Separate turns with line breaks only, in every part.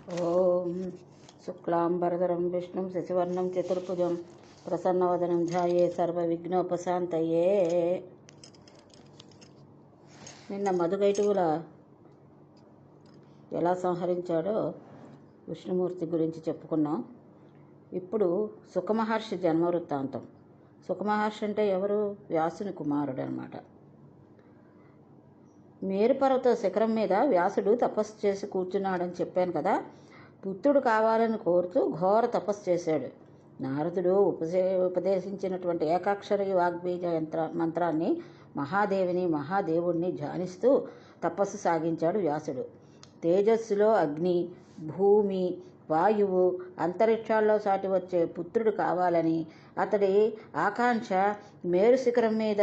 ఓం శుక్లాంబరధరం విష్ణుం శశివర్ణం చతుర్భుజం ప్రసన్నవదనం ధ్యాయే సర్వవిఘ్నోపశాంతయే. నిన్న మధుకైటవుల ఎలా సంహరించాడో విష్ణుమూర్తి గురించి చెప్పుకున్నాం. ఇప్పుడు సుఖమహర్షి జన్మ వృత్తాంతం. సుఖమహర్షి అంటే ఎవరు? వ్యాసుని కుమారుడు అన్నమాట. మేరుపర్వత శిఖరం మీద వ్యాసుడు తపస్సు చేసి కూర్చున్నాడని చెప్పాను కదా. పుత్రుడు కావాలని కోరుతూ ఘోర తపస్సు చేశాడు. నారదుడు ఉపదేశించినటువంటి ఏకాక్షరి వాగ్బీజ మంత్రాన్ని మహాదేవుణ్ణి ధ్యానిస్తూ తపస్సు సాగించాడు వ్యాసుడు. తేజస్సులో అగ్ని, భూమి, వాయువు, అంతరిక్షాల్లో సాటి వచ్చే పుత్రుడు కావాలని అతడి ఆకాంక్ష మేరు శిఖరం మీద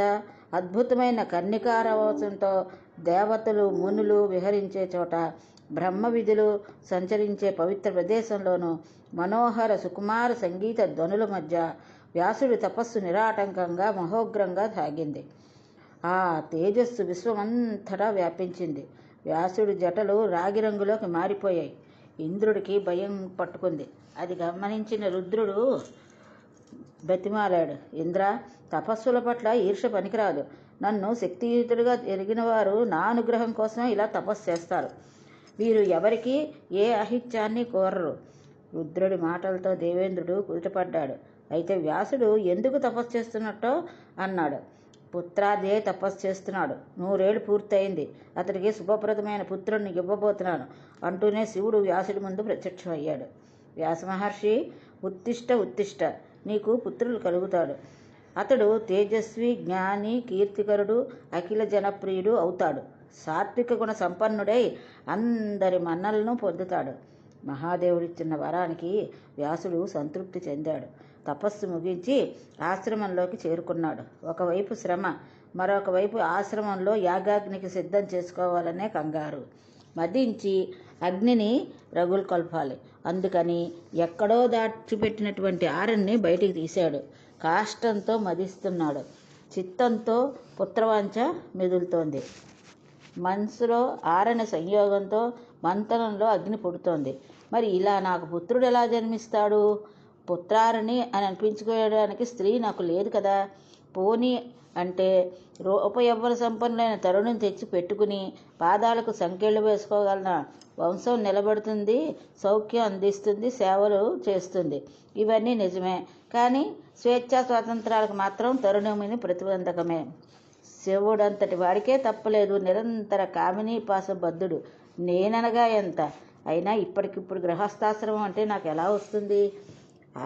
అద్భుతమైన కన్నికారవాసంతో దేవతలు, మునులు విహరించే చోట, బ్రహ్మ విధులు సంచరించే పవిత్ర ప్రదేశంలోనూ మనోహర సుకుమార సంగీత ధ్వనుల మధ్య వ్యాసుడి తపస్సు నిరాటంకంగా మహోగ్రంగా సాగింది. ఆ తేజస్సు విశ్వమంతటా వ్యాపించింది. వ్యాసుడి జటలు రాగి రంగులోకి మారిపోయాయి. ఇంద్రుడికి భయం పట్టుకుంది. అది గమనించిన రుద్రుడు బతిమాలాడు. ఇంద్ర, తపస్సుల పట్ల ఈర్ష పనికిరాదు. నన్ను శక్తియుతుడిగా ఎరిగిన వారు నా అనుగ్రహం కోసమే ఇలా తపస్సు చేస్తారు. వీరు ఎవరికి ఏ అహిత్యాన్ని కోరరు. రుద్రుడి మాటలతో దేవేంద్రుడు కుదుటపడ్డాడు. అయితే వ్యాసుడు ఎందుకు తపస్సు చేస్తున్నట్టో అన్నాడు. పుత్రాదే తపస్సు చేస్తున్నాడు. 100 ఏళ్ళు పూర్తయింది. అతడికి శుభప్రదమైన పుత్రుడిని ఇవ్వబోతున్నాను అంటూనే శివుడు వ్యాసుడి ముందు ప్రత్యక్షమయ్యాడు. వ్యాస మహర్షి, ఉత్తిష్ట, నీకు పుత్రులు కలుగుతాడు. అతడు తేజస్వి, జ్ఞాని, కీర్తికరుడు, అఖిల జనప్రియుడు అవుతాడు. సాత్విక గుణ సంపన్నుడై అందరి మన్నలను పొందుతాడు. మహాదేవుడిచ్చిన వరానికి వ్యాసుడు సంతృప్తి చెందాడు. తపస్సు ముగించి ఆశ్రమంలోకి చేరుకున్నాడు. ఒకవైపు శ్రమ, మరొక వైపు ఆశ్రమంలో యాగాగ్నికి సిద్ధం చేసుకోవాలనే కంగారు. మదించి అగ్నిని రగులుకొల్పాలి. అందుకని ఎక్కడో దాచిపెట్టినటువంటి ఆరన్ని బయటికి తీశాడు. కాష్టంతో మదిస్తున్నాడు. చిత్తంతో పుత్రవాంఛ మెదులుతోంది. మనసులో ఆరణ సంయోగంతో మంతనంలో అగ్ని పుడుతోంది. మరి ఇలా నాకు పుత్రుడు ఎలా జన్మిస్తాడు? పుత్రారిని అని అనిపించుకోవడానికి స్త్రీ నాకు లేదు కదా. పోనీ అంటే రూపయవ్వన సంపన్నులైన తరుణిని తెచ్చి పెట్టుకుని పాదాలకు సంకెళ్ళు వేసుకోగలన? వంశం నిలబడుతుంది, సౌఖ్యం అందిస్తుంది, సేవలు చేస్తుంది. ఇవన్నీ నిజమే. కానీ స్వేచ్ఛా స్వాతంత్రాలకు మాత్రం తరుణిని ప్రతిబంధకమే. శివుడంతటి వాడికే తప్పలేదు. నిరంతర కామినీపాస బద్ధుడు. నేననగా ఎంత? అయినా ఇప్పటికిప్పుడు గృహస్థాశ్రమం అంటే నాకు ఎలా వస్తుంది?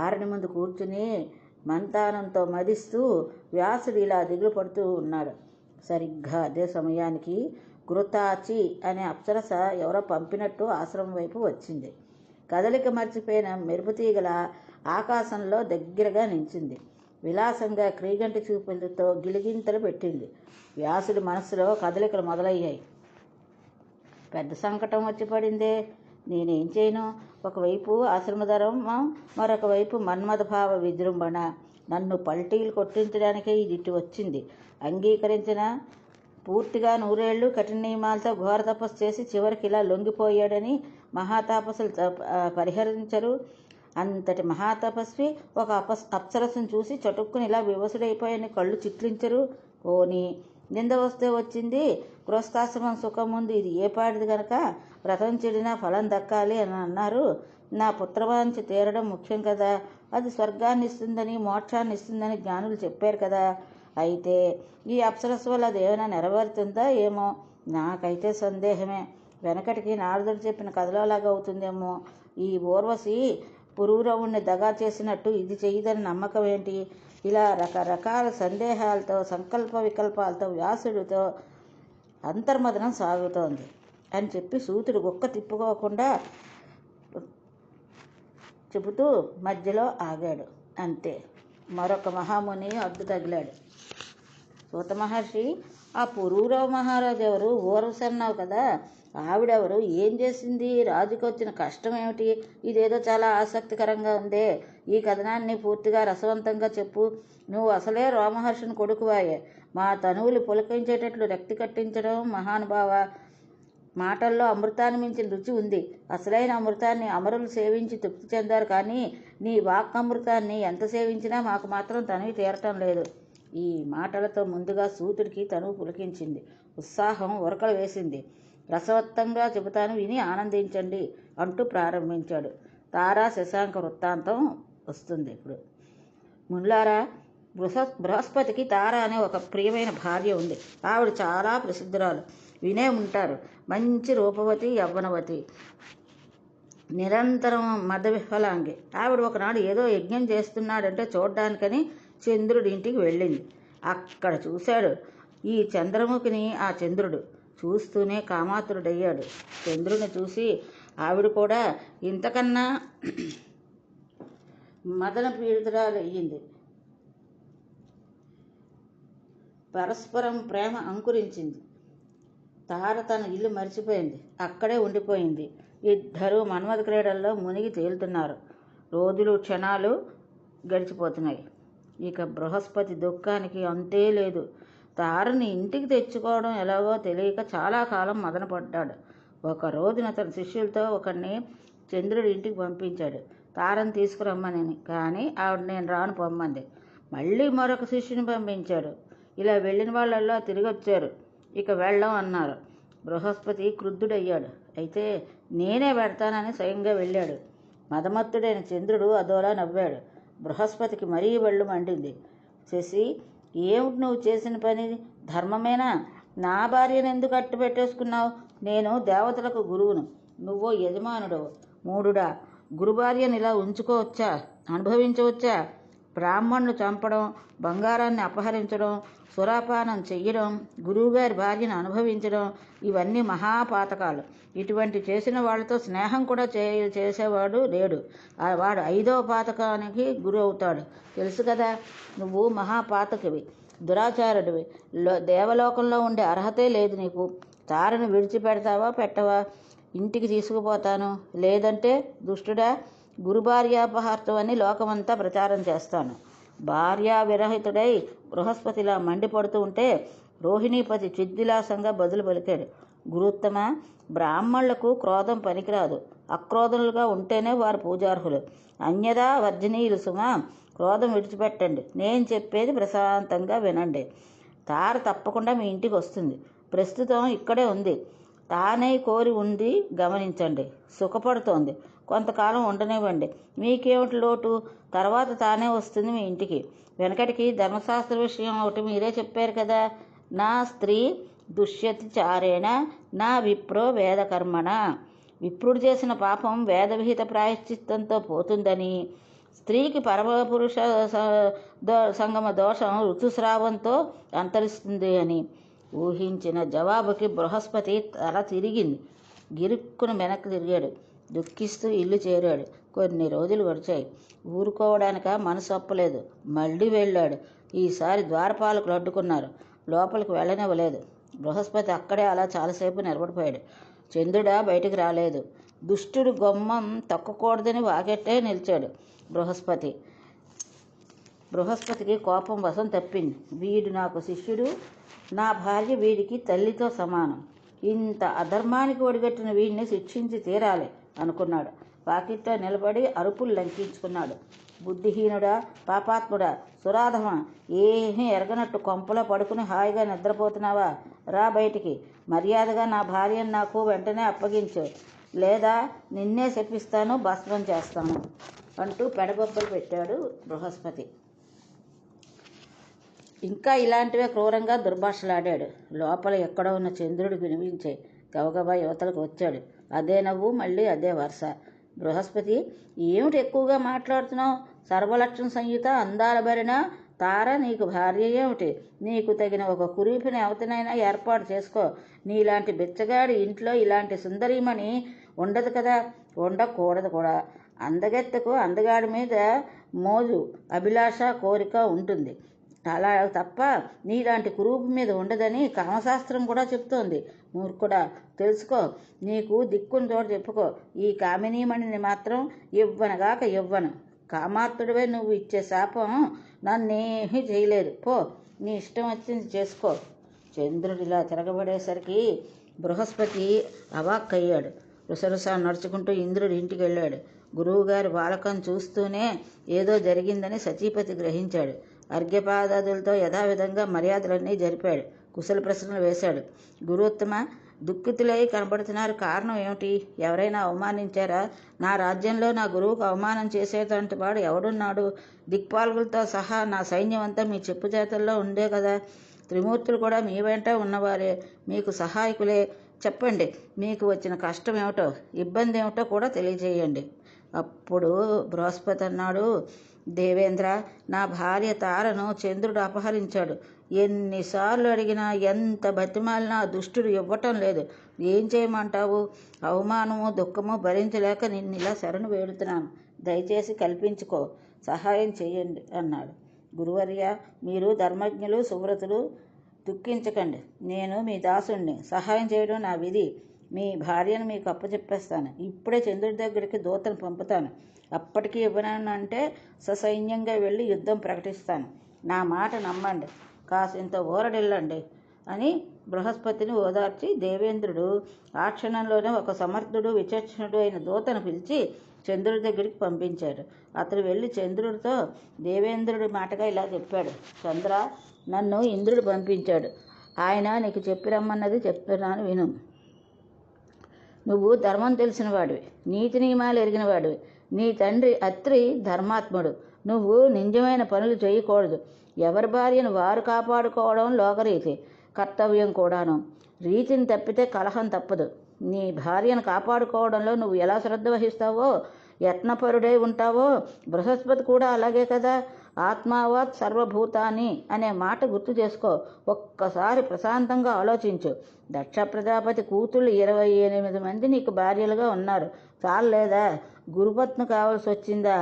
ఆరని ముందు కూర్చుని మంతానంతో మదిస్తూ వ్యాసుడు ఇలా దిగులు పడుతూ ఉన్నాడు. సరిగ్గా అదే సమయానికి ఘృతాచి అనే అప్సరస ఎవరో పంపినట్టు ఆశ్రమం వైపు వచ్చింది. కదలిక మర్చిపోయిన మెరుపుతీగల ఆకాశంలో దగ్గరగా నించింది. విలాసంగా క్రీగంటి చూపులతో గిలిగింతలు పెట్టింది. వ్యాసుడి మనస్సులో కదలికలు మొదలయ్యాయి. పెద్ద సంకటం వచ్చి పడిందే. నేనేం చేయను? ఒకవైపు ఆశ్రమధర్మం, మరొక వైపు మన్మథభావ విజృంభణ. నన్ను పల్టీలు కొట్టించడానికే ఇది ఇటు వచ్చింది. అంగీకరించిన పూర్తిగా 100 ఏళ్ళు కఠిన నియమాలతో ఘోర తపస్సు చేసి చివరికి ఇలా లొంగిపోయాడని మహాతాపస్సులు పరిహరించరు. అంతటి మహాతపస్వి ఒక అప్సరస్సును చూసి చటుక్కుని ఇలా వివసుడైపోయాని కళ్ళు చిట్లించరు. పోనీ నింద వస్తే వచ్చింది. గృహస్థాశ్రమం సుఖం ముందు ఇది ఏ పాడిది గనక వ్రతం చెడినా ఫలం దక్కాలి అని అన్నారు. నా పుత్రవాంఛ తీరడం ముఖ్యం కదా. అది స్వర్గాన్ని ఇస్తుందని, మోక్షాన్ని ఇస్తుందని జ్ఞానులు చెప్పారు కదా. అయితే ఈ అప్సరస్సు వల్ల అది ఏమైనా నెరవేరుతుందా ఏమో? నాకైతే సందేహమే. వెనకటికి నారదుడు చెప్పిన కథలోలాగా అవుతుందేమో. ఈ ఊర్వశి పురూరవుణ్ణి దగా చేసినట్టు ఇది చెయ్యదని నమ్మకం ఏంటి? ఇలా రకరకాల సందేహాలతో, సంకల్ప వికల్పాలతో వ్యాసుడితో అంతర్మదనం సాగుతోంది అని చెప్పి సూతుడు గుక్క తిప్పుకోకుండా చెబుతూ మధ్యలో ఆగాడు. అంతే. మరొక మహాముని అడ్డు తగిలాడు. సూత మహర్షి, ఆ పురూరవ మహారాజు ఎవరు? ఊర్వశి అన్నావు కదా. ఆవిడెవరు? ఏం చేసింది? రాజుకి వచ్చిన కష్టం ఏమిటి? ఇదేదో చాలా ఆసక్తికరంగా ఉందే. ఈ కథనాన్ని పూర్తిగా రసవంతంగా చెప్పు. నువ్వు అసలే రోమహర్షుని కొడుకువాయే. మా తనువులు పులకించేటట్లు రక్తి కట్టించడం మహానుభావ. మాటల్లో అమృతాన్ని మించిన రుచి ఉంది. అసలైన అమృతాన్ని అమరులు సేవించి తృప్తి చెందారు, కానీ నీ వాక్ అమృతాన్ని ఎంత సేవించినా మాకు మాత్రం తనివి తీరటం లేదు. ఈ మాటలతో ముందుగా సూతుడికి తనువు పులకించింది. ఉత్సాహం ఉరకలు వేసింది. రసవత్తంగా చెబుతాను, విని ఆనందించండి అంటూ ప్రారంభించాడు. తారా శశాంక వృత్తాంతం వస్తుంది ఇప్పుడు. ముల్లారా, బృహస్పతికి తార అనే ఒక ప్రియమైన భార్య ఉంది. ఆవిడ చాలా ప్రసిద్ధురాలు, వినే ఉంటారు. మంచి రూపవతి, యవ్వనవతి, నిరంతరం మదవిహ్వలాంగి. ఆవిడ ఒకనాడు ఏదో యజ్ఞం చేస్తున్నాడంటే చూడ్డానికని చంద్రుడి ఇంటికి వెళ్ళింది. అక్కడ చూశాడు ఈ చంద్రముఖిని. ఆ చంద్రుడు చూస్తూనే కామాతురుడయ్యాడు. చంద్రుని చూసి ఆవిడ కూడా ఇంతకన్నా మదన పీడితురాలయ్యింది. పరస్పరం ప్రేమ అంకురించింది. తార తన ఇల్లు మరిచిపోయింది, అక్కడే ఉండిపోయింది. ఇద్దరూ మన్మథ క్రీడల్లో మునిగి తేలుతున్నారు. రోజులు క్షణాలు గడిచిపోతున్నాయి. ఇక బృహస్పతి దుఃఖానికి అంతే లేదు. తారని ఇంటికి తెచ్చుకోవడం ఎలాగో తెలియక చాలా కాలం మదనపడ్డాడు. ఒక రోజున తన శిష్యులతో ఒకరిని చంద్రుడి ఇంటికి పంపించాడు, తారని తీసుకురమ్మని. కానీ ఆవిడ నేను రాను పొమ్మంది. మళ్ళీ మరొక శిష్యుని పంపించాడు. ఇలా వెళ్ళిన వాళ్ళల్లో తిరిగి వచ్చారు. ఇక వెళ్ళం అన్నారు. బృహస్పతి క్రుద్ధుడయ్యాడు. అయితే నేనే పెడతానని స్వయంగా వెళ్ళాడు. మదమత్తుడైన చంద్రుడు అదోలా నవ్వాడు. బృహస్పతికి మరీ ఒళ్ళు మండింది. శశి, ఏమిటి నువ్వు చేసిన పని? ధర్మమేనా? నా భార్యను ఎందుకు అట్టు పెట్టేసుకున్నావు? నేను దేవతలకు గురువును, నువ్వో యజమానుడవు. మూడుడా, గురుభార్యను ఇలా ఉంచుకోవచ్చా? అనుభవించవచ్చా? బ్రాహ్మణులు చంపడం, బంగారాన్ని అపహరించడం, సురాపానం చెయ్యడం, గురువుగారి భార్యను అనుభవించడం, ఇవన్నీ మహాపాతకాలు. ఇటువంటి చేసిన వాళ్ళతో స్నేహం కూడా చేసేవాడు లేడు. వాడు 5వ పాతకానికి గురి అవుతాడు. తెలుసు కదా, నువ్వు మహాపాతకివి, దురాచారుడివి. దేవలోకంలో ఉండే అర్హతే లేదు నీకు. తారను విడిచిపెడతావా పెట్టవా? ఇంటికి తీసుకుపోతాను, లేదంటే దుష్టుడా గురుభార్యాపహార్తమని లోకమంతా ప్రచారం చేస్తాను. భార్యా విరహితుడై బృహస్పతిలా మండిపడుతూ ఉంటే రోహిణీపతి చిద్విలాసంగా బదులు పలికాడు. గురుత్తమ, బ్రాహ్మణులకు క్రోధం పనికిరాదు. అక్రోధులుగా ఉంటేనే వారు పూజార్హులు. అన్యదా వర్జనీయులు సుమా. క్రోధం విడిచిపెట్టండి. నేను చెప్పేది ప్రశాంతంగా వినండి. తార తప్పకుండా మీ ఇంటికి వస్తుంది. ప్రస్తుతం ఇక్కడే ఉంది. తానే కోరి ఉంది, గమనించండి. సుఖపడుతోంది. కొంతకాలం ఉండనివ్వండి. మీకేమిటి లోటు? తర్వాత తానే వస్తుంది మీ ఇంటికి. వెనకటికి ధర్మశాస్త్ర విషయం ఒకటి మీరే చెప్పారు కదా, నా స్త్రీ దుష్యతి చారేణ నా విప్రో వేదకర్మణ. విప్రుడు చేసిన పాపం వేదవిహిత ప్రాయశ్చిత్తంతో పోతుందని, స్త్రీకి పరమపురుష సంగమ దోషం ఋతుస్రావంతో అంతరిస్తుంది అని ఊహించిన జవాబుకి బృహస్పతి తల తిరిగింది. గిరుక్కును వెనక్కి తిరిగాడు. దుఃఖిస్తూ ఇల్లు చేరాడు. కొన్ని రోజులు గడిచాయి. ఊరుకోవడానిక మనసు ఒప్పలేదు. మళ్ళీ వెళ్ళాడు. ఈసారి ద్వారపాలకులు అడ్డుకున్నారు. లోపలికి వెళ్ళనివ్వలేదు. బృహస్పతి అక్కడే అలా చాలాసేపు నిలబడిపోయాడు. చంద్రుడా బయటికి రాలేదు. దుష్టుడు గుమ్మం తొక్కకూడదని వాకెట్టే నిలిచాడు. బృహస్పతికి కోపం వశం తప్పింది. వీడు నాకు శిష్యుడు, నా భార్య వీడికి తల్లితో సమానం. ఇంత అధర్మానికి ఒడిగట్టిన వీడిని శిక్షించి తీరాలి అనుకున్నాడు. వాకిట్లో నిలబడి అరుపులు లంకించుకున్నాడు. బుద్ధిహీనుడా, పాపాత్ముడా, సురాధమా, ఏమీ ఎరగనట్టు కొంపలో పడుకుని హాయిగా నిద్రపోతున్నావా? రా బయటికి. మర్యాదగా నా భార్యను నాకు వెంటనే అప్పగించు, లేదా నిన్నే శపిస్తాను, భస్మం చేస్తాను అంటూ పెడబొబ్బలు పెట్టాడు బృహస్పతి. ఇంకా ఇలాంటివే క్రూరంగా దుర్భాషలాడాడు. లోపల ఎక్కడో ఉన్న చంద్రుడు వినిపించే గబగబా యువతలకు వచ్చాడు. అదే నవ్వు, మళ్ళీ అదే వరుస. బృహస్పతి, ఏమిటి ఎక్కువగా మాట్లాడుతున్నావు? సర్వలక్షణ సంయుత అందాల భరిన తార నీకు భార్య ఏమిటి? నీకు తగిన ఒక కురీపిని అవతనైనా ఏర్పాటు చేసుకో. నీలాంటి బిచ్చగాడి ఇంట్లో ఇలాంటి సుందరీమణి ఉండదు కదా, ఉండకూడదు కూడా. అందగెత్తకు అందగాడి మీద మోజు, అభిలాష, కోరిక ఉంటుంది. అలా తప్ప నీలాంటి కురూపు మీద ఉండదని కామశాస్త్రం కూడా చెప్తోంది. మూర్ఖుడా, తెలుసుకో. నీకు దిక్కుని చోట చెప్పుకో. ఈ కామినీమణిని మాత్రం ఇవ్వనగాక ఇవ్వను. కామాత్తుడివే నువ్వు ఇచ్చే శాపం నన్నేమీ చేయలేదు. పో, నీ ఇష్టం వచ్చింది చేసుకో. చంద్రుడిలా తిరగబడేసరికి బృహస్పతి అవాక్కయ్యాడు. రుసరుసా నడుచుకుంటూ ఇంద్రుడి ఇంటికి వెళ్ళాడు. గురువుగారి బాలకం చూస్తూనే ఏదో జరిగిందని సతీపతి గ్రహించాడు. అర్ఘ్యపాదాదులతో యథావిధంగా మర్యాదలన్నీ జరిపాడు. కుశల ప్రశ్నలు వేశాడు. గురువుత్తమ, దుఃఖితులై కనబడుతున్నారు, కారణం ఏమిటి? ఎవరైనా అవమానించారా? నా రాజ్యంలో నా గురువుకు అవమానం చేసేటంటి వాడు ఎవడున్నాడు? దిక్పాలకులతో సహా నా సైన్యం అంతా మీ చెప్పు చేతల్లో ఉండే కదా. త్రిమూర్తులు కూడా మీ వెంట ఉన్నవారే, మీకు సహాయకులే. చెప్పండి, మీకు వచ్చిన కష్టం ఏమిటో, ఇబ్బంది ఏమిటో కూడా తెలియజేయండి. అప్పుడు బృహస్పతి అన్నాడు, దేవేంద్ర, నా భార్య తారను చంద్రుడు అపహరించాడు. ఎన్నిసార్లు అడిగినా, ఎంత బతిమాలినా దుష్టుడు ఇవ్వటం లేదు. ఏం చేయమంటావు? అవమానము దుఃఖము భరించలేక నిన్నిలా శరణు వేడుతున్నాను. దయచేసి కల్పించుకో, సహాయం చేయండి అన్నాడు. గురువర్య, మీరు ధర్మజ్ఞులు, సువ్రతులు, దుఃఖించకండి. నేను మీ దాసుణ్ణి. సహాయం చేయడం నా విధి. మీ భార్యను మీకు అప్పచెప్పేస్తాను. ఇప్పుడే చంద్రుడి దగ్గరికి దూతను పంపుతాను. అప్పటికీ ఇవ్వనంటే ససైన్యంగా వెళ్ళి యుద్ధం ప్రకటిస్తాను. నా మాట నమ్మండి, కాసింత ఊరడిల్లండి అని బృహస్పతిని ఓదార్చి దేవేంద్రుడు ఆ క్షణంలోనే ఒక సమర్థుడు, విచక్షణుడు అయిన దూతను పిలిచి చంద్రుడి దగ్గరికి పంపించాడు. అతడు వెళ్ళి చంద్రుడితో దేవేంద్రుడి మాటగా ఇలా చెప్పాడు. చంద్ర, నన్ను ఇంద్రుడు పంపించాడు. ఆయన నీకు చెప్పి రమ్మన్నది చెప్తున్నాను విను. నువ్వు ధర్మం తెలిసిన వాడివి, నీతి నియమాలు ఎరిగిన వాడివి. నీ తండ్రి అత్రి ధర్మాత్ముడు. నువ్వు నిజమైన పనులు చేయకూడదు. ఎవరి భార్యను వారు కాపాడుకోవడం లోకరీతి, కర్తవ్యం కూడాను. రీతిని తప్పితే కలహం తప్పదు. నీ భార్యను కాపాడుకోవడంలో నువ్వు ఎలా శ్రద్ధ వహిస్తావో, యత్నపరుడై ఉంటావో, బృహస్పతి కూడా అలాగే కదా. ఆత్మావాత్ సర్వభూతాన్ని అనే మాట గుర్తు చేసుకో. ఒక్కసారి ప్రశాంతంగా ఆలోచించు. దక్ష ప్రజాపతి కూతుళ్ళు 28 మంది నీకు భార్యలుగా ఉన్నారు. చాలలేదా? గురుపత్ని కావాల్సి వచ్చిందా?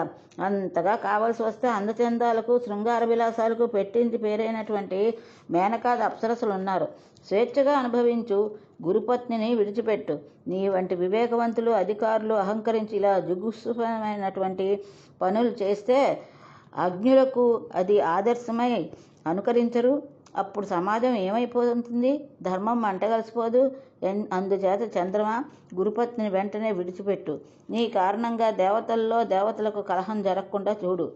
అంతగా కావాల్సి వస్తే అందచందాలకు, శృంగార విలాసాలకు పెట్టింది పేరైనటువంటి మేనకాది అప్సరసులు ఉన్నారు. స్వేచ్ఛగా అనుభవించు. గురుపత్నిని విడిచిపెట్టు. నీ వంటి వివేకవంతులు, అధికారులు అహంకరించి ఇలా జుగుప్సమైనటువంటి పనులు చేస్తే అజ్ఞులకు అది ఆదర్శమై అనుకరించరు. అప్పుడు సమాజం ఏమైపోతుంది? ధర్మం మంటగలిసిపోదు. అందుచేత చంద్రమా, గురుపత్నిని వెంటనే విడిచిపెట్టు. నీ కారణంగా దేవతలకు కలహం జరగకుండా చూడు.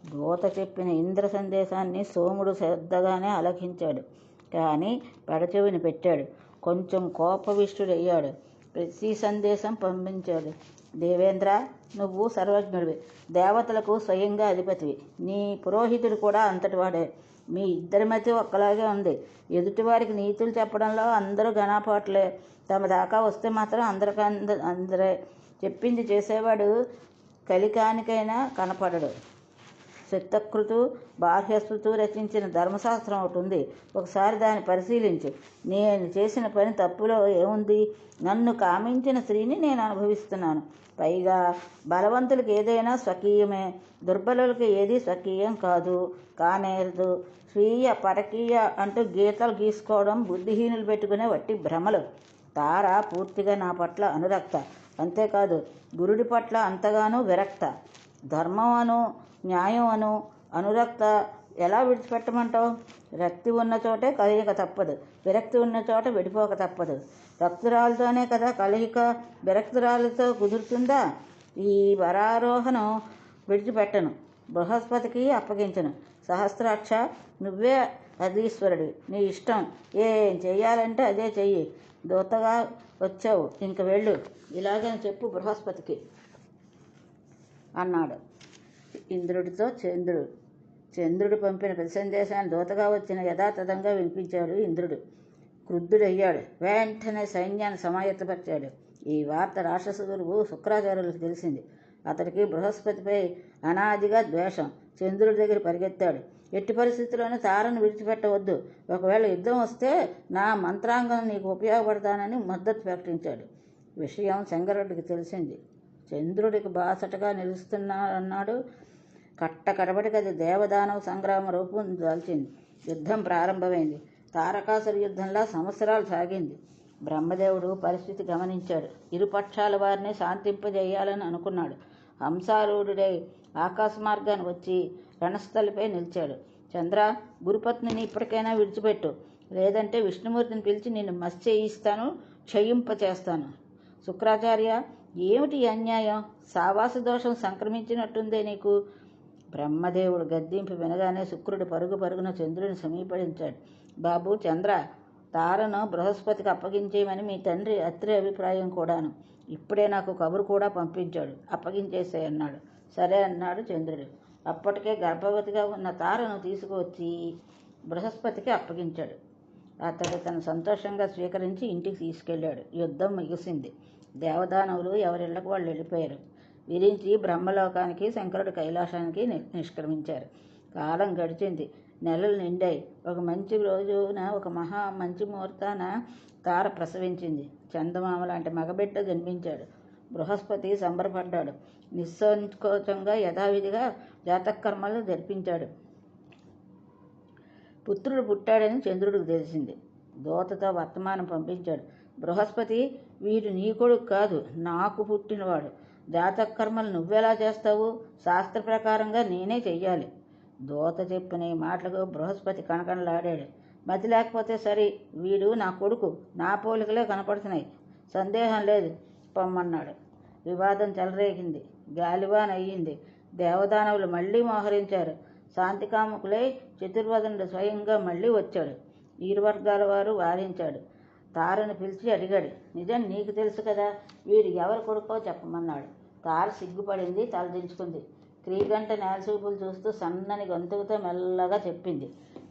దూత చెప్పిన ఇంద్ర సందేశాన్ని సోముడు శ్రద్ధగానే ఆలకించాడు. కానీ పెడచెవిని పెట్టాడు. కొంచెం కోపవిష్టుడయ్యాడు. ప్రతి సందేశం పంపించాడు. దేవేంద్ర, నువ్వు సర్వజ్ఞుడివి, దేవతలకు స్వయంగా అధిపతివి. నీ పురోహితుడు కూడా అంతటివాడే. మీ ఇద్దరి మధ్య ఒక్కలాగే ఉంది. ఎదుటివారికి నీతులు చెప్పడంలో అందరూ ఘనాపాట్లే. తమ దాకా వస్తే మాత్రం అందరే. చెప్పింది చేసేవాడు కలికానికైనా కనపడడు. శతకృతు, బాహ్యస్పృతు రచించిన ధర్మశాస్త్రం ఒకటి ఉంది. ఒకసారి దాన్ని పరిశీలించు. నేను చేసిన పని తప్పులో ఏముంది? నన్ను కామించిన స్త్రీని నేను అనుభవిస్తున్నాను. పైగా బలవంతులకు ఏదైనా స్వకీయమే, దుర్బలులకు ఏది స్వకీయం కానేరదు. స్వీయ పరకీయ అంటూ గీతలు గీసుకోవడం బుద్ధిహీనులు పెట్టుకునే వట్టి భ్రమలు. తార పూర్తిగా నా పట్ల అనురక్త. అంతేకాదు, గురుడి పట్ల అంతగానూ విరక్త. ధర్మం అను, న్యాయం అను అనురక్త ఎలా విడిచిపెట్టమంటావు? రక్తి ఉన్న చోటే కలయిక తప్పదు, విరక్తి ఉన్న చోట విడిపోక తప్పదు. రక్తురాలతోనే కదా కలయిక, విరక్తురాలతో కుదురుతుందా? ఈ వరారోహణం విడిచిపెట్టను, బృహస్పతికి అప్పగించను. సహస్రాక్ష, నువ్వే అధీశ్వరుడి, నీ ఇష్టం. ఏం చెయ్యాలంటే అదే చెయ్యి. దూతగా వచ్చావు, ఇంక వెళ్ళు. ఇలాగని చెప్పు బృహస్పతికి అన్నాడు ఇంద్రుడితో చంద్రుడు. చంద్రుడు పంపిన ప్రతి సందేశాన్ని దూతగా వచ్చిన యథాతథంగా వినిపించాడు ఇంద్రుడు. క్రుద్ధుడయ్యాడు. వెంటనే సైన్యాన్ని సమాయత్తపరిచాడు. ఈ వార్త రాక్షస గురువు శుక్రాచార్యులకు తెలిసింది. అతడికి బృహస్పతిపై అనాదిగా ద్వేషం. చంద్రుడి దగ్గర పరిగెత్తాడు. ఎట్టి పరిస్థితుల్లోనూ తారను విడిచిపెట్టవద్దు. ఒకవేళ యుద్ధం వస్తే నా మంత్రాంగం నీకు ఉపయోగపడతానని మద్దతు ప్రకటించాడు. విషయం శంకరుడికి తెలిసింది. చంద్రుడికి బాసటగా నిలుస్తున్నాడన్నాడు. కట్టకడబడికి అది దేవదానవ సంగ్రామ రూపం దాల్చింది. యుద్ధం ప్రారంభమైంది. తారకాసుర యుద్ధంలా సంవత్సరాలు సాగింది. బ్రహ్మదేవుడు పరిస్థితి గమనించాడు. ఇరుపక్షాల వారిని శాంతింపజేయాలని అనుకున్నాడు. హంసారూఢుడై ఆకాశ మార్గాన్ని వచ్చి రణస్థలిపై నిలిచాడు. చంద్ర, గురుపత్నిని ఇప్పటికైనా విడిచిపెట్టు, లేదంటే విష్ణుమూర్తిని పిలిచి నిన్ను మసి చేయిస్తాను. క్షయింపచేస్తాను. శుక్రాచార్య, ఏమిటి అన్యాయం? సావాస దోషం సంక్రమించినట్టుందే నీకు. బ్రహ్మదేవుడు గద్దింపు వినగానే శుక్రుడు పరుగు పరుగున చంద్రుని సమీపించాడు. బాబు చంద్ర, తారను బృహస్పతికి అప్పగించేయమని మీ తండ్రి అత్రి అభిప్రాయం కూడాను. ఇప్పుడే నాకు కబురు కూడా పంపించాడు. అప్పగించేసే అన్నాడు. సరే అన్నాడు చంద్రుడు. అప్పటికే గర్భవతిగా ఉన్న తారను తీసుకువచ్చి బృహస్పతికి అప్పగించాడు. అతడు తను సంతోషంగా స్వీకరించి ఇంటికి తీసుకెళ్ళాడు. యుద్ధం ముగిసింది. దేవదానవులు ఎవరిళ్లకు వాళ్ళు వెళ్ళిపోయారు. విరించి బ్రహ్మలోకానికి, శంకరుడు కైలాసానికి నిష్క్రమించారు. కాలం గడిచింది. నెలలు నిండాయి. ఒక మంచి రోజున, ఒక మంచి ముహూర్తాన తార ప్రసవించింది. చందమామ లాంటి మగబిడ్డ జన్మించాడు. బృహస్పతి సంబరపడ్డాడు. నిస్సంకోచంగా యథావిధిగా జాతకర్మలు జరిపించాడు. పుత్రుడు పుట్టాడని చంద్రుడికి తెలిసింది. దూతతో వర్తమానం పంపించాడు. బృహస్పతి, వీడు నీ కొడుకు కాదు, నాకు పుట్టినవాడు. జాతకర్మలు నువ్వెలా చేస్తావు? శాస్త్ర ప్రకారంగా నేనే చెయ్యాలి. దూత చెప్పిన ఈ మాటలకు బృహస్పతి కణకణలాడాడు. మతి లేకపోతే సరి, వీడు నా కొడుకు, నా పోలికలే కనపడుతున్నాయి, సందేహం లేదు, పొమ్మన్నాడు. వివాదం చెలరేగింది. గాలివాన్ అయ్యింది. దేవదానవులు మళ్లీ మోహరించారు. శాంతికాముకులై చతుర్వదనుడు స్వయంగా మళ్లీ వచ్చాడు. ఇరు వర్గాల వారు వారించాడు. తారను పిలిచి అడిగాడు. నిజం నీకు తెలుసు కదా, వీడు ఎవరి కొడుకో చెప్పమన్నాడు. తార సిగ్గుపడింది, తలదించుకుంది. క్రీగంట నేలసూపులు చూస్తూ సన్నని గొంతుకుతో మెల్లగా చెప్పింది.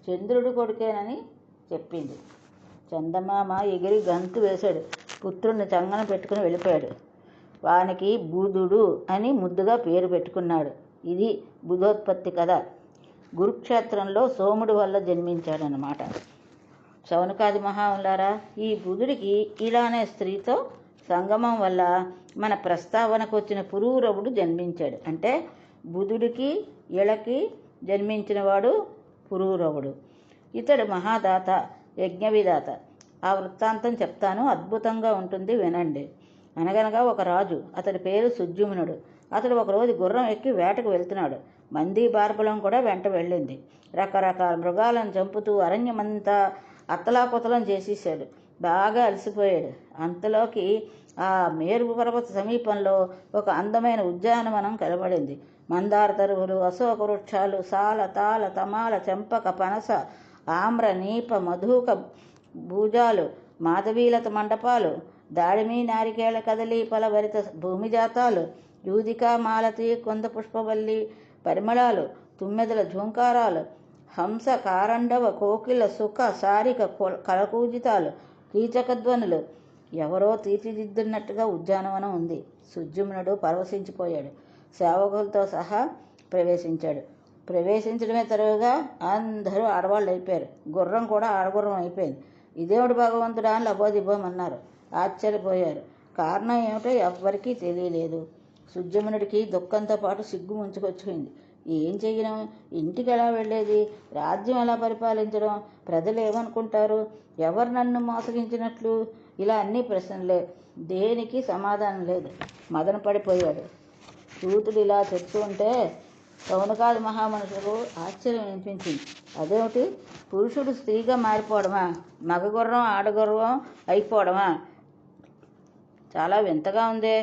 చంద్రుడు కొడుకేనని చెప్పింది. చందమామ ఎగిరి గంతు వేశాడు. పుత్రుడిని చంగన పెట్టుకుని వెళ్ళిపోయాడు. వానికి బుధుడు అని ముద్దుగా పేరు పెట్టుకున్నాడు. ఇది బుధోత్పత్తి కథ. కురుక్షేత్రంలో సోముడు వల్ల జన్మించాడనమాట. శౌనకాది మహాములారా, ఈ బుధుడికి ఇలానే స్త్రీతో సంగమం వల్ల మన ప్రస్తావనకు వచ్చిన పురూరవుడు జన్మించాడు. అంటే బుధుడికి ఇళకి జన్మించినవాడు పురూరవుడు. ఇతడు మహాదాత, యజ్ఞవిదాత. ఆ వృత్తాంతం చెప్తాను, అద్భుతంగా ఉంటుంది, వినండి. అనగనగా ఒక రాజు, అతడి పేరు సుద్యుమ్నుడు. అతడు ఒకరోజు గుర్రం ఎక్కి వేటకు వెళ్తున్నాడు. మంది బార్బలం కూడా వెంట వెళ్ళింది. రకరకాల మృగాలను చంపుతూ అరణ్యమంతా అత్తలాకుతలం చేసేసాడు. బాగా అలసిపోయాడు. అంతలోకి ఆ మేరు పర్వత సమీపంలో ఒక అందమైన ఉద్యానవనం కనబడింది. మందార తరువులు, అశోక వృక్షాలు, సాల, తాళ, తమాల, చెంపక, పనస, ఆమ్ర, నీప, మధుక భూజాలు, మాధవీలత మండపాలు, దాడిమి, నారికేళ, కదలి, ఫలభరిత భూమిజాతాలు, యూదిక, మాలతి, కొంద పుష్పవల్లి పరిమళాలు, తుమ్మెదల ఝూంకారాలు, హంస, కారండవ, కోకిల, సుఖ, సారిక, కలకూజితాలు, కీచకధ్వనులు. ఎవరో తీర్చిదిద్దున్నట్టుగా ఉద్యానవనం ఉంది. సుద్యుమ్నుడు పరవశించిపోయాడు. సేవకులతో సహా ప్రవేశించాడు. ప్రవేశించడమే తరువుగా అందరూ ఆడవాళ్ళు అయిపోయారు. గుర్రం కూడా ఆడగుర్రం అయిపోయింది. ఇదేవుడు భగవంతుడా అని లబోదిబ్బోమన్నారు. ఆశ్చర్యపోయారు. కారణం ఏమిటో ఎవ్వరికీ తెలియలేదు. సుద్యుమ్నుడికి దుఃఖంతో పాటు సిగ్గు ముంచుకొచ్చింది. ఏం చెయ్యడం? ఇంటికి ఎలా వెళ్ళేది? రాజ్యం ఎలా పరిపాలించడం? ప్రజలు ఏమనుకుంటారు? ఎవరు నన్ను మోసగించినట్లు? ఇలా అన్ని ప్రశ్నలే. దేనికి సమాధానం లేదు. మదన పడిపోయాడు. సూతుడు ఇలా చెప్తూ ఉంటే శౌనకాది మహామనుషులకు ఆశ్చర్యం అనిపించింది. అదేమిటి, పురుషుడు స్త్రీగా మారిపోవడమా? మగగుర్రం ఆడగుర్రం అయిపోవడమా? చాలా వింతగా ఉందే.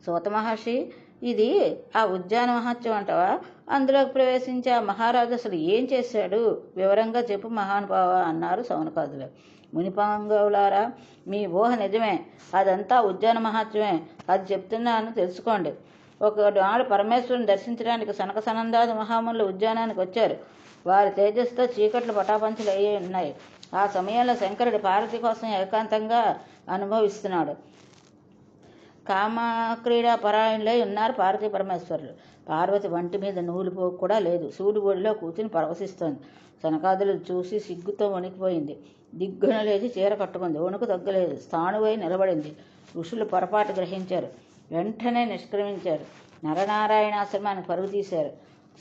సూత మహర్షి, ఇది ఆ ఉద్యాన మహత్యం అంటావా? అందులోకి ప్రవేశించి ఆ మహారాజు అసలు ఏం చేశాడు? వివరంగా చెప్పు మహానుభావ అన్నారు శౌనకాదులు. మునిపాంగవులారా, మీ ఊహ నిజమే. అదంతా ఉద్యాన మహత్యమే. అది చెప్తున్నాను, తెలుసుకోండి. ఒకనాడు పరమేశ్వరుని దర్శించడానికి సనక సనందాది మహామునులు ఉద్యానానికి వచ్చారు. వారి తేజస్సుతో చీకట్లు పటాపంచలు అయ్యి ఉన్నాయి. ఆ సమయంలో శంకరుడు పార్వతి కోసం ఏకాంతంగా అనుభవిస్తున్నాడు. కామక్రీడా పరాయణులై ఉన్నారు పార్వతీ పరమేశ్వరులు. పార్వతి వంటి మీద నూలుపోకు కూడా లేదు. సూడిబొడిలో కూర్చుని పరవశిస్తోంది. శనకాదులు చూసి సిగ్గుతో వణికిపోయింది. దిగ్గున లేచి చీర కట్టుకుంది. వణుకు తగ్గలేదు. స్థాణువై నిలబడింది. ఋషులు పొరపాటు గ్రహించారు. వెంటనే నిష్క్రమించారు. నరనారాయణాశ్రమానికి పరుగు తీశారు.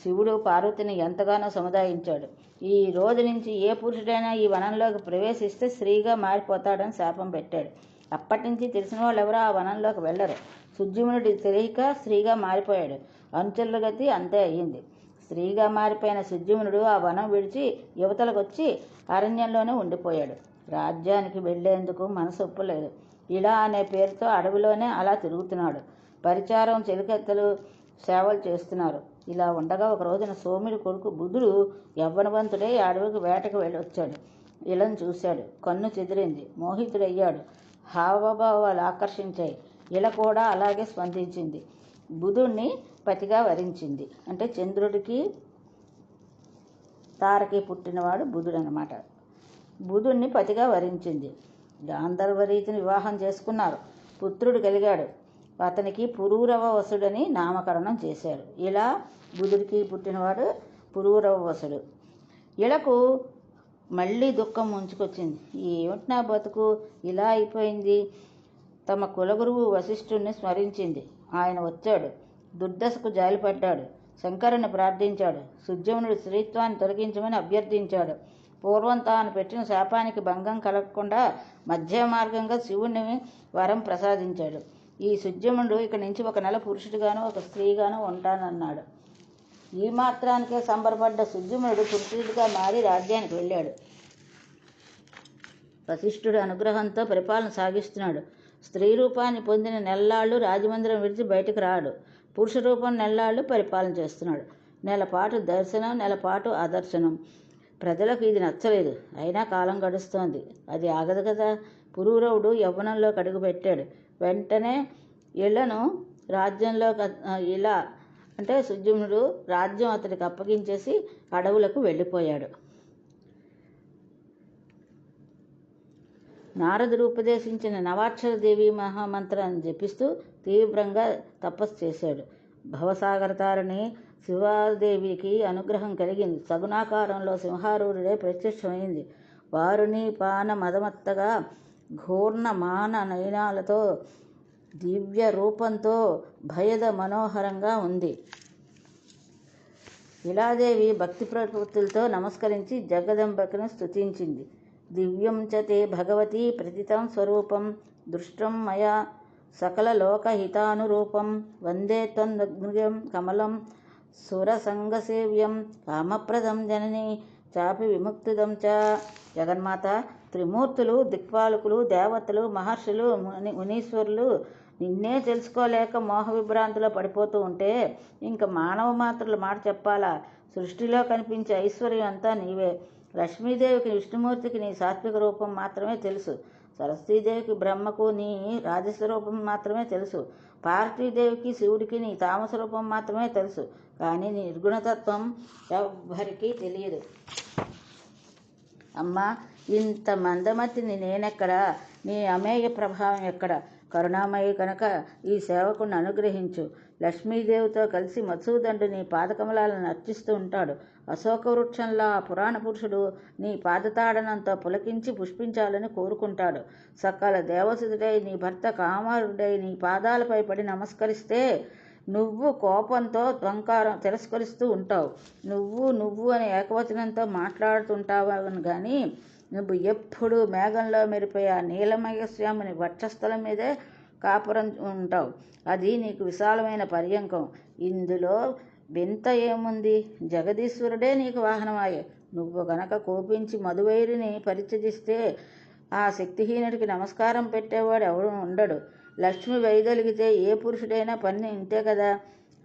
శివుడు పార్వతిని ఎంతగానో సముదాయించాడు. ఈ రోజు నుంచి ఏ పురుషుడైనా ఈ వనంలోకి ప్రవేశిస్తే స్త్రీగా మారిపోతాడని శాపం పెట్టాడు. అప్పటి నుంచి తెలిసిన వాళ్ళు ఎవరో ఆ వనంలోకి వెళ్ళరు. సుద్యుమ్నుడి తెలియక స్త్రీగా మారిపోయాడు. అనుచరుల గతి అంతే అయ్యింది. స్త్రీగా మారిపోయిన సుద్యుమ్నుడు ఆ వనం విడిచి యువతలకు వచ్చి అరణ్యంలోనే ఉండిపోయాడు. రాజ్యానికి వెళ్లేందుకు మనసు ఒప్పలేదు. ఇలా అనే పేరుతో అడవిలోనే అలా తిరుగుతున్నాడు. పరిచారం చెలికత్తెలు సేవలు చేస్తున్నారు. ఇలా ఉండగా ఒక రోజున సోముడి కొడుకు బుధుడు యవ్వనవంతుడై అడవికి వేటకు వెళ్ళొచ్చాడు. ఇళను చూశాడు. కన్ను చెదిరింది. మోహితుడయ్యాడు. హావభావాలు ఆకర్షించాయి. ఇళ కూడా అలాగే స్పందించింది. బుధుణ్ణి పతిగా వరించింది. అంటే చంద్రుడికి తారకి పుట్టినవాడు బుధుడు అన్నమాట. బుధుణ్ణి పతిగా వరించింది. గాంధర్వరీతిని వివాహం చేసుకున్నారు. పుత్రుడు కలిగాడు. అతనికి పురూరవ వసుడని నామకరణం చేశారు. ఇలా బుధుడికి పుట్టినవాడు పురూరవ వసుడు. ఇళకు మళ్ళీ దుఃఖం ముంచుకొచ్చింది. ఏమిటి నా బతుకు ఇలా అయిపోయింది. తమ కులగురువు వశిష్ఠుణ్ణి స్మరించింది. ఆయన వచ్చాడు. దుర్దశకు జాలిపడ్డాడు. శంకరుని ప్రార్థించాడు. సుజ్యమునుడి స్త్రీత్వాన్ని తొలగించమని అభ్యర్థించాడు. పూర్వం తాను పెట్టిన శాపానికి భంగం కలగకుండా మధ్య మార్గంగా శివుణ్ణి వరం ప్రసాదించాడు. ఈ సుజ్యమునుడు ఇక నుంచి ఒక నెల పురుషుడిగాను ఒక స్త్రీగాను ఉంటానన్నాడు. ఈ మాత్రానికే సంబరపడ్డ సుజ్యమునుడు పురుషుడిగా మారి రాజ్యానికి వెళ్ళాడు. వశిష్ఠుడి అనుగ్రహంతో పరిపాలన సాగిస్తున్నాడు. స్త్రీ రూపాన్ని పొందిన నెల్లాళ్ళు రాజమందిరం విడిచి బయటకు రాడు. పురుష రూపం నెల్లాళ్ళు పరిపాలన చేస్తున్నాడు. నెలపాటు దర్శనం, నెలపాటు అదర్శనం. ప్రజలకు ఇది నచ్చలేదు. అయినా కాలం గడుస్తోంది. అది ఆగదు కదా. పురూరవుడు యవ్వనంలోకి అడుగుపెట్టాడు. వెంటనే ఇళ్లను రాజ్యంలో ఇలా అంటే సుజ్యమునుడు రాజ్యం అతడికి అప్పగించేసి అడవులకు వెళ్ళిపోయాడు. నారదుడు ఉపదేశించిన నవాక్షర దేవి మహామంత్రాన్ని జపిస్తూ తీవ్రంగా తపస్సు చేశాడు. భవసాగరతారిణి శివాదేవికి అనుగ్రహం కలిగింది. సగుణాకారంలో సింహారూఢుడే ప్రత్యక్షమైంది. వారుని పాన మదమత్తగా ఘూర్ణ మాన నయనాలతో దివ్య రూపంతో భయద మనోహరంగా ఉంది. ఇలాదేవి భక్తి ప్రవృత్తులతో నమస్కరించి జగదంబకను స్తుతించింది. దివ్యం చ తే భగవతి ప్రతితం స్వరూపం దృష్టం మయా సకల లోకహితానురూపం వందే త్వద్భుజం కమలం సురసంగసేవ్యం కామప్రదం జనని చాపి విముక్తిదం చ. జగన్మాత, త్రిమూర్తులు, దిక్పాలకులు, దేవతలు, మహర్షులు, మునీశ్వరులు నిన్నే తెలుసుకోలేక మోహ విభ్రాంతిలో పడిపోతూ ఉంటే ఇంక మానవ మాత్రుల మాట చెప్పాలా? సృష్టిలో కనిపించే ఐశ్వర్యం అంతా నీవే. లక్ష్మీదేవికి విష్ణుమూర్తికి నీ సాత్విక రూపం మాత్రమే తెలుసు. సరస్వతీదేవికి బ్రహ్మకు నీ రాజస రూపం మాత్రమే తెలుసు. పార్వతీదేవికి శివుడికి నీ తామస రూపం మాత్రమే తెలుసు. కానీ నీ నిర్గుణతత్వం ఎవ్వరికీ తెలియదు. అమ్మా, ఇంత మందమతిని నేనెక్కడా? నీ అమేయ ప్రభావం ఎక్కడ? కరుణామయి కనుక ఈ సేవకుని అనుగ్రహించు. లక్ష్మీదేవితో కలిసి మధుసూదనుడు నీ పాదకమలాలను అర్చిస్తూ ఉంటాడు. అశోక వృక్షంలా ఆ పురాణ పురుషుడు నీ పాదతాడనంతో పులకించి పుష్పించాలని కోరుకుంటాడు. సకల దేవసుతుడై నీ భర్త కామారుడై నీ పాదాలపై పడి నమస్కరిస్తే నువ్వు కోపంతో తిరస్కరిస్తూ ఉంటావు. నువ్వు అని ఏకవచనంతో మాట్లాడుతుంటావని కానీ నువ్వు ఎప్పుడు మేఘంలో మెరిపోయే ఆ నీలమయస్వామిని వక్షస్థలం మీదే కాపురం ఉంటావు. అది నీకు విశాలమైన పర్యంకం. ఇందులో వింత ఏముంది? జగదీశ్వరుడే నీకు వాహనమాయే. నువ్వు గనక కోపించి మధువైరిని పరిత్యజిస్తే ఆ శక్తిహీనుడికి నమస్కారం పెట్టేవాడు ఎవడు ఉండడు. లక్ష్మి వైదొలిగితే ఏ పురుషుడైనా పని ఇంతే కదా.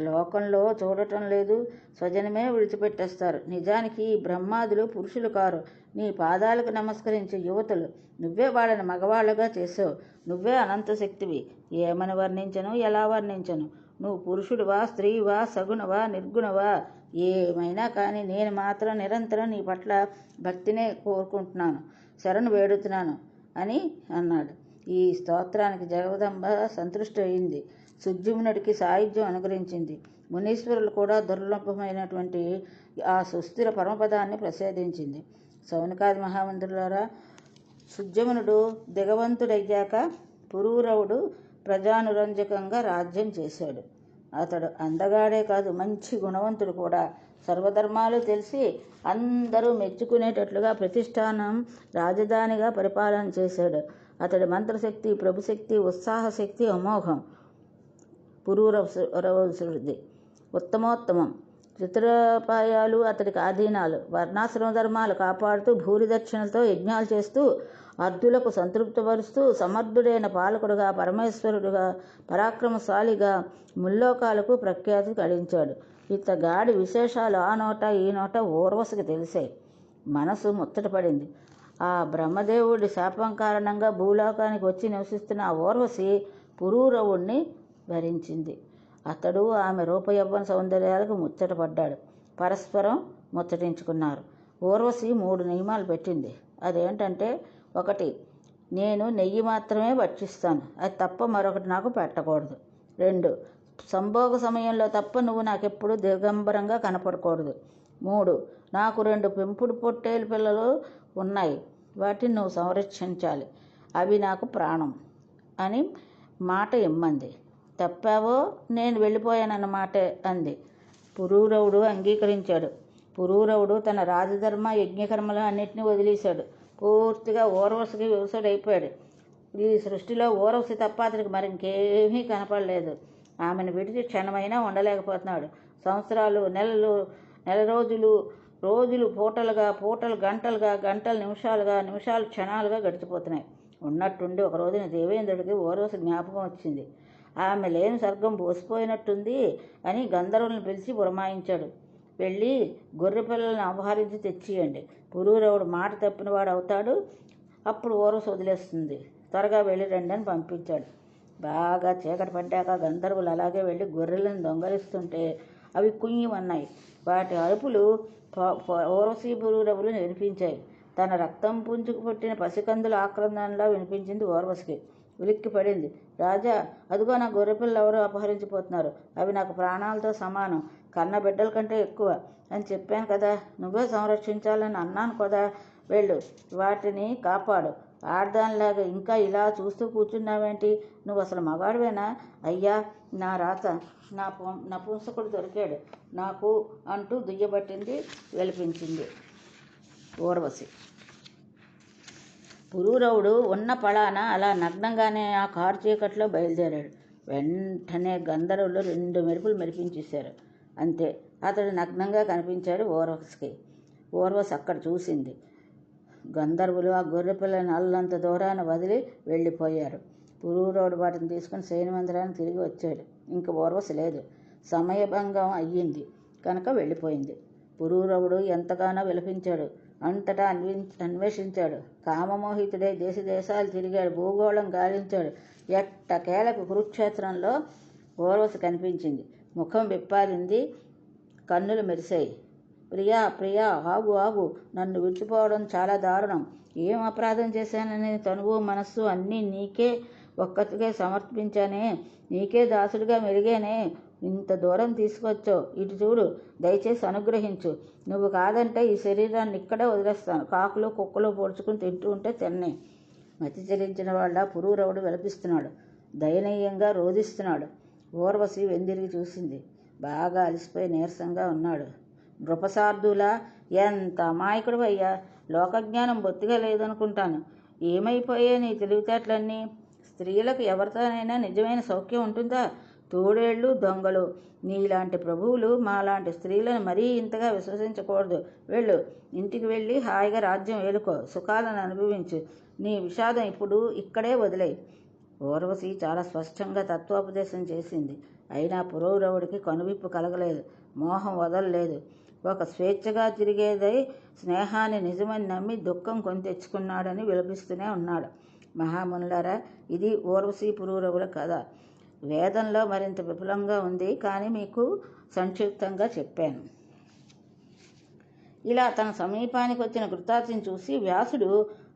లోకంలో చూడటం లేదు, స్వజనమే విడిచిపెట్టేస్తారు. నిజానికి ఈ బ్రహ్మాదులు పురుషులు కారు. నీ పాదాలకు నమస్కరించే యువతులు. నువ్వే వాళ్ళని మగవాళ్ళగా చేసావు. నువ్వే అనంత శక్తివి. ఏమని వర్ణించను, ఎలా వర్ణించను? నువ్వు పురుషుడివా, స్త్రీవా, సగుణవా, నిర్గుణవా, ఏమైనా కానీ నేను మాత్రం నిరంతరం నీ పట్ల భక్తినే కోరుకుంటున్నాను, శరణు వేడుతున్నాను అని అన్నాడు. ఈ స్తోత్రానికి జగదంబ సంతృష్టి అయింది. సుజ్యమునుడికి సాయుధ్యం అనుగ్రహించింది. మునీశ్వరులు కూడా దుర్లభమైనటువంటి ఆ సుస్థిర పరమపదాన్ని ప్రసాదించింది. సౌనకాది మహామంత్రులారా, సుజ్యమునుడు దిగవంతుడయ్యాక పురూరవుడు ప్రజానురంజకంగా రాజ్యం చేశాడు. అతడు అందగాడే కాదు, మంచి గుణవంతుడు కూడా. సర్వధర్మాలు తెలిసి అందరూ మెచ్చుకునేటట్లుగా ప్రతిష్టానం రాజధానిగా పరిపాలన చేశాడు. అతడి మంత్రశక్తి, ప్రభుశక్తి, ఉత్సాహశక్తి అమోఘం. పురూరవుడిది ఉత్తమోత్తమం. చతురోపాయాలు అతడికి ఆధీనాలు. వర్ణాశ్రమ ధర్మాలు కాపాడుతూ భూరి దక్షిణలతో యజ్ఞాలు చేస్తూ అర్ధులకు సంతృప్తిపరుస్తూ సమర్థుడైన పాలకుడుగా, పరమేశ్వరుడుగా, పరాక్రమశాలిగా ముల్లోకాలకు ప్రఖ్యాతి గడించాడు. ఇతగాడి విశేషాలు ఆ నోట ఈ నోట ఊర్వశికి తెలిసాయి. మనసు ముచ్చటపడింది. ఆ బ్రహ్మదేవుడి శాపం కారణంగా భూలోకానికి వచ్చి నివసిస్తున్న ఆ ఊర్వశి పురూరవుణ్ణి భరించింది. అతడు ఆమె రూపయవ్వన సౌందర్యాలకు ముచ్చటపడ్డాడు. పరస్పరం ముచ్చటించుకున్నారు. ఊర్వశి 3 నియమాలు పెట్టింది. అదేంటంటే, 1, నేను నెయ్యి మాత్రమే భక్షిస్తాను, అది తప్ప మరొకటి నాకు పెట్టకూడదు. 2, సంభోగ సమయంలో తప్ప నువ్వు నాకెప్పుడు దిగంబరంగా కనపడకూడదు. 3, నాకు 2 పెంపుడు పొట్టేలు పిల్లలు ఉన్నాయి, వాటిని నువ్వు సంరక్షించాలి, అవి నాకు ప్రాణం అని మాట ఇమ్మంది. తప్పావో నేను వెళ్ళిపోయానన్నమాటే అంది. పురూరవుడు అంగీకరించాడు. పురూరవుడు తన రాజధర్మ యజ్ఞకర్మలు అన్నింటినీ వదిలేశాడు. పూర్తిగా ఊర్వశికి వివసుడైపోయాడు. ఈ సృష్టిలో ఊర్వశి తప్ప అతడికి మరింకేమీ కనపడలేదు. ఆమెను విడిచి క్షణమైనా ఉండలేకపోతున్నాడు. సంవత్సరాలు, నెల రోజులు పూటలుగా, పూటలు గంటలుగా, గంటలు నిమిషాలుగా, నిమిషాలు క్షణాలుగా గడిచిపోతున్నాయి. ఉన్నట్టుండి ఒక రోజున దేవేంద్రుడికి ఊర్వశి జ్ఞాపకం వచ్చింది. ఆమె లేని స్వర్గం బోసిపోయినట్టుంది అని గంధర్వులను పిలిచి పురమాయించాడు. వెళ్ళి గొర్రె పిల్లలను అపహరించి తెచ్చియండి. పురూరవుడు మాట తప్పినవాడు అవుతాడు. అప్పుడు ఊర్వశి వదిలేస్తుంది. త్వరగా వెళ్ళి రండి అని పంపించాడు. బాగా చీకటి పడ్డాక గంధర్వులు అలాగే వెళ్ళి గొర్రెలను దొంగలిస్తుంటే అవి కుయ్యమన్నాయి. వాటి అరుపులు ఊర్వశి పురూరవులు వినిపించాయి. తన రక్తం పుంజుకు పుట్టిన పసికందుల ఆక్రందనలా వినిపించింది ఊర్వశికి. ఉలిక్కి పడింది. రాజా, అదిగో నా గొర్రెపిల్లలు ఎవరో అపహరించిపోతున్నారు. అవి నాకు ప్రాణాలతో సమానం, కన్న బిడ్డల కంటే ఎక్కువ అని చెప్పాను కదా. నువ్వే సంరక్షించాలని అన్నాను కదా. వెళ్ళు, వాటిని కాపాడు. ఆడదానిలాగా ఇంకా ఇలా చూస్తూ కూర్చున్నావేంటి? నువ్వు అసలు మగాడివేనా? అయ్యా, నా రాత, నా నపుంసకుడు దొరికాడు నాకు అంటూ దుయ్యబట్టింది, వెలిపించింది ఊర్వశి. పురూరవుడు ఉన్న పళాన అలా నగ్నంగానే ఆ కారు చీకట్లో బయలుదేరాడు. వెంటనే గంధర్వులు 2 మెరుపులు మెరిపించేశారు. అంతే, అతడు నగ్నంగా కనిపించాడు ఊర్వశికి. ఊర్వశి అక్కడ చూసింది. గంధర్వులు ఆ గొర్రెపిల్లని అల్లంత దూరాన్ని వదిలి వెళ్ళిపోయారు. పురూరవుడు వాటిని తీసుకుని సైన్యమందిరానికి తిరిగి వచ్చాడు. ఇంక ఊర్వశి లేదు. సమయభంగం అయ్యింది కనుక వెళ్ళిపోయింది. పురూరవుడు ఎంతగానో విలపించాడు. అంతటా అన్వేషించాడు. కామమోహితుడై దేశాలు తిరిగాడు. భూగోళం గాలించాడు. ఎట్టకేలకు కురుక్షేత్రంలో ఊర్వశి కనిపించింది. ముఖం విప్పారింది, కన్నులు మెరిశాయి. ప్రియా, ప్రియా, ఆగు ఆగు, నన్ను విడిచిపోవడం చాలా దారుణం. ఏం అపరాధం చేశానని తనువు మనస్సు అన్నీ నీకే ఒక్కతికే సమర్పించానే, నీకే దాసుడిగా మెరిగానే. ఇంత దూరం తీసుకొచ్చావు. ఇటు చూడు, దయచేసి అనుగ్రహించు. నువ్వు కాదంటే ఈ శరీరాన్ని ఇక్కడే వదిలేస్తాను. కాకులు కుక్కలు పొడుచుకుని తింటూ ఉంటే తిన్నే. మతి చెల్లించిన వాళ్ళ పురూరవుడు విలపిస్తున్నాడు, దయనీయంగా రోధిస్తున్నాడు. ఊర్వశి వెందిరిగి చూసింది. బాగా అలసిపోయి నీరసంగా ఉన్నాడు. నృపసార్థులా, ఎంత అమాయకుడు అయ్యా, లోకజ్ఞానం బొత్తిగా లేదనుకుంటాను. ఏమైపోయే నీ తెలివితేటలన్నీ? స్త్రీలకు ఎవరితోనైనా నిజమైన సౌఖ్యం ఉంటుందా? తోడేళ్ళు, దొంగలు, నీలాంటి ప్రభువులు మాలాంటి స్త్రీలను మరీ ఇంతగా విశ్వసించకూడదు. వెళ్ళు, ఇంటికి వెళ్ళి హాయిగా రాజ్యం ఏలుకో, సుఖాలను అనుభవించు. నీ విషాదం ఇప్పుడు ఇక్కడే వదిలేయి. ఊర్వశి చాలా స్పష్టంగా తత్వోపదేశం చేసింది. అయినా పురూరవుడికి కనువిప్పు కలగలేదు, మోహం వదలలేదు. ఒక స్వేచ్ఛగా తిరిగేదై స్నేహాన్ని నిజమని నమ్మి దుఃఖం కొని తెచ్చుకున్నాడని విలపిస్తూనే ఉన్నాడు. మహామునులారా, ఇది ఊర్వశి పురూరవుల కథ. వేదంలో మరింత విపులంగా ఉంది, కానీ మీకు సంక్షిప్తంగా చెప్పాను. ఇలా తన సమీపానికి వచ్చిన ఘృతాచిని చూసి వ్యాసుడు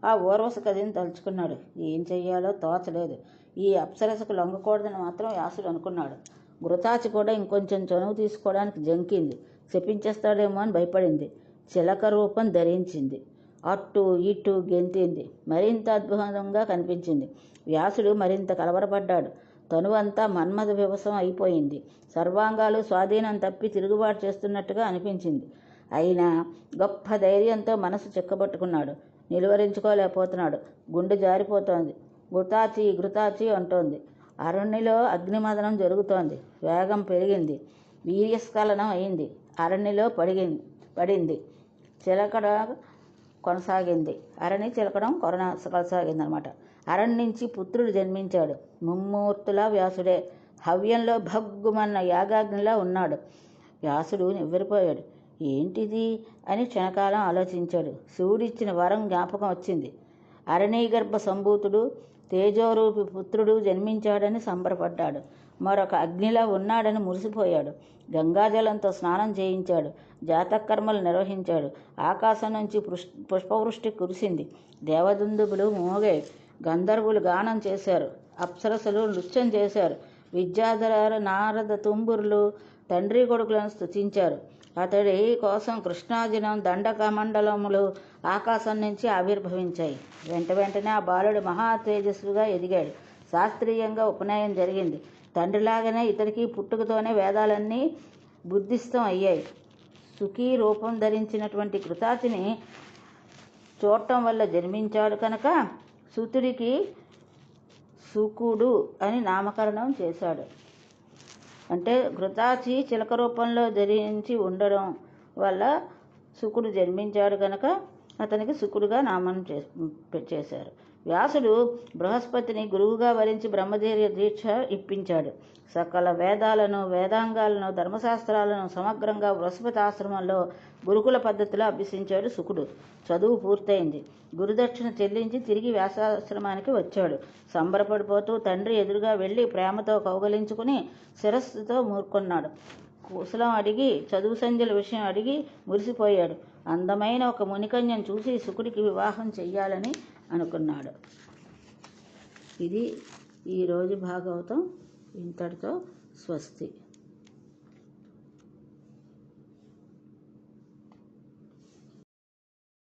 ఆ ఊర్వశి కథని తలుచుకున్నాడు. ఏం చెయ్యాలో తోచలేదు. ఈ అప్సరసకు లొంగకూడదని మాత్రం వ్యాసుడు అనుకున్నాడు. ఘృతాచి కూడా ఇంకొంచెం చనువు తీసుకోవడానికి జంకింది. శపించేస్తాడేమో అని భయపడింది. చిలక రూపం ధరించింది. అటు ఇటు గెంతింది. మరింత అద్భుతంగా కనిపించింది. వ్యాసుడు మరింత కలవరపడ్డాడు. తనువంతా మన్మథ వివసం అయిపోయింది. సర్వాంగాలు స్వాధీనం తప్పి తిరుగుబాటు చేస్తున్నట్టుగా అనిపించింది. అయినా గొప్ప ధైర్యంతో మనసు చిక్కబట్టుకున్నాడు. నిలువరించుకోలేకపోతున్నాడు. గుండె జారిపోతోంది. ఘృతాచి ఘృతాచి అంటోంది. అరణ్యలో అగ్నిమదనం జరుగుతోంది. వేగం పెరిగింది. వీర్యస్ఖలనం అయింది. అరణిలో పడింది. చిలకడ కొనసాగింది. చిలకడం కొనసాగింది అనమాట. అరణి నుంచి పుత్రుడు జన్మించాడు. ముమ్మూర్తులా వ్యాసుడే. హవ్యంలో భగ్గుమన్న యాగాగ్నిలా ఉన్నాడు. వ్యాసుడు నివ్వెరపోయాడు. ఏంటిది అని క్షణకాలం ఆలోచించాడు. శివుడిచ్చిన వరం జ్ఞాపకం వచ్చింది. అరణీగర్భ సంభూతుడు తేజోరూపి పుత్రుడు జన్మించాడని సంబరపడ్డాడు. మరొక అగ్నిలా ఉన్నాడని మురిసిపోయాడు. గంగాజలంతో స్నానం చేయించాడు. జాతకర్మలు నిర్వహించాడు. ఆకాశం నుంచి పుష్పవృష్టి కురిసింది. దేవదుందుబులు మోగాయి. గంధర్వులు గానం చేశారు. అప్సరసలు నృత్యం చేశారు. విద్యాధర నారద తుంబురులు తండ్రి కొడుకులను స్తుతించారు. అతడి కోసం కృష్ణాజినం దండకమండలములు ఆకాశం నుంచి ఆవిర్భవించాయి. వెంటనే ఆ బాలుడు మహా తేజస్సుగా ఎదిగాడు. శాస్త్రీయంగా ఉపనయనం జరిగింది. తండ్రిలాగానే ఇతనికి పుట్టుకతోనే వేదాలన్నీ బుద్ధిస్థం అయ్యాయి. సుఖీ రూపం ధరించినటువంటి కృతాచిని చూడటం వల్ల జన్మించాడు కనుక సుతుడికి సుకుడు అని నామకరణం చేశాడు. అంటే ఘృతాచి చిలక రూపంలో ధరించి ఉండడం వల్ల సుకుడు జన్మించాడు కనుక అతనికి సుకుడుగా నామం చేశారు. వ్యాసుడు బృహస్పతిని గురువుగా వరించి బ్రహ్మచర్య దీక్ష ఇప్పించాడు. సకల వేదాలను, వేదాంగాలను, ధర్మశాస్త్రాలను సమగ్రంగా బృహస్పతి ఆశ్రమంలో గురుకుల పద్ధతిలో అభ్యసించాడు సుకుడు. చదువు పూర్తయింది. గురుదక్షిణ చెల్లించి తిరిగి వ్యాసాశ్రమానికి వచ్చాడు. సంబరపడిపోతూ తండ్రి ఎదురుగా వెళ్ళి ప్రేమతో కౌగలించుకుని శిరస్సుతో మూర్కొన్నాడు. కుశలం అడిగి, చదువు సంధ్యల విషయం అడిగి మురిసిపోయాడు. అందమైన ఒక మునికన్యను చూసి సుకుడికి వివాహం చెయ్యాలని అనుకున్నాడు. ఇది ఈరోజు భాగవతం. ఇంతటితో స్వస్తి.